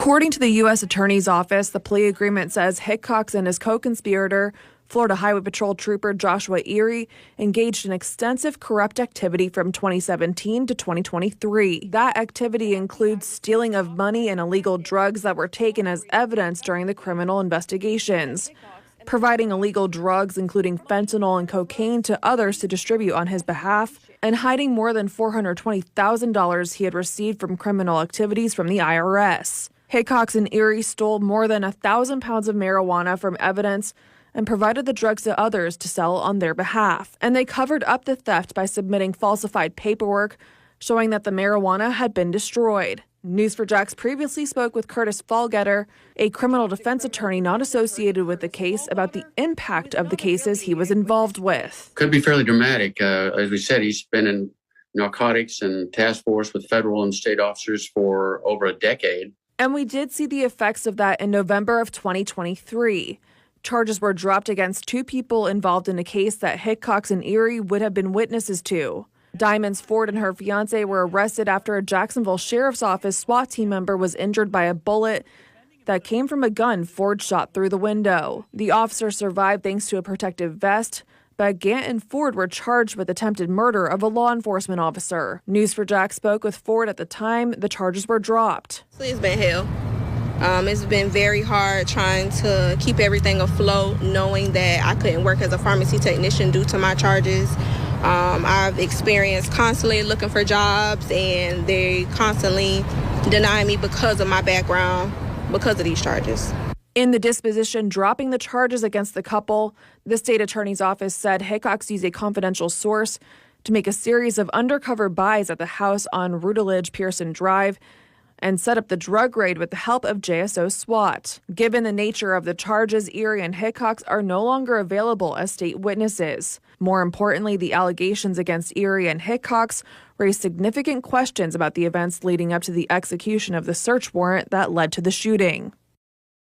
According to the U.S. Attorney's Office, the plea agreement says Hickox and his co-conspirator, Florida Highway Patrol Trooper Joshua Erie, engaged in extensive corrupt activity from 2017 to 2023. That activity includes stealing of money and illegal drugs that were taken as evidence during the criminal investigations, providing illegal drugs, including fentanyl and cocaine, to others to distribute on his behalf, and hiding more than $420,000 he had received from criminal activities from the IRS. Hickox and Erie stole more than 1,000 pounds of marijuana from evidence and provided the drugs to others to sell on their behalf. And they covered up the theft by submitting falsified paperwork showing that the marijuana had been destroyed. News4Jax previously spoke with Curtis Fallgetter, a criminal defense attorney not associated with the case, about the impact of the cases he was involved with. Could be fairly dramatic. As we said, he's been in narcotics and task force with federal and state officers for over a decade. And we did see the effects of that in November of 2023. Charges were dropped against two people involved in a case that Hickox and Erie would have been witnesses to. Diamonds Ford and her fiancé were arrested after a Jacksonville Sheriff's Office SWAT team member was injured by a bullet that came from a gun Ford shot through the window. The officer survived thanks to a protective vest, but Gant and Ford were charged with attempted murder of a law enforcement officer. News4Jax spoke with Ford at the time the charges were dropped. It's been hell. It's been very hard trying to keep everything afloat, knowing that I couldn't work as a pharmacy technician due to my charges. I've experienced constantly looking for jobs, and they constantly deny me because of my background, because of these charges. In the disposition dropping the charges against the couple, the state attorney's office said Hickox used a confidential source to make a series of undercover buys at the house on Rutledge Pearson Drive and set up the drug raid with the help of JSO SWAT. Given the nature of the charges, Erie and Hickox are no longer available as state witnesses. More importantly, the allegations against Erie and Hickox raise significant questions about the events leading up to the execution of the search warrant that led to the shooting.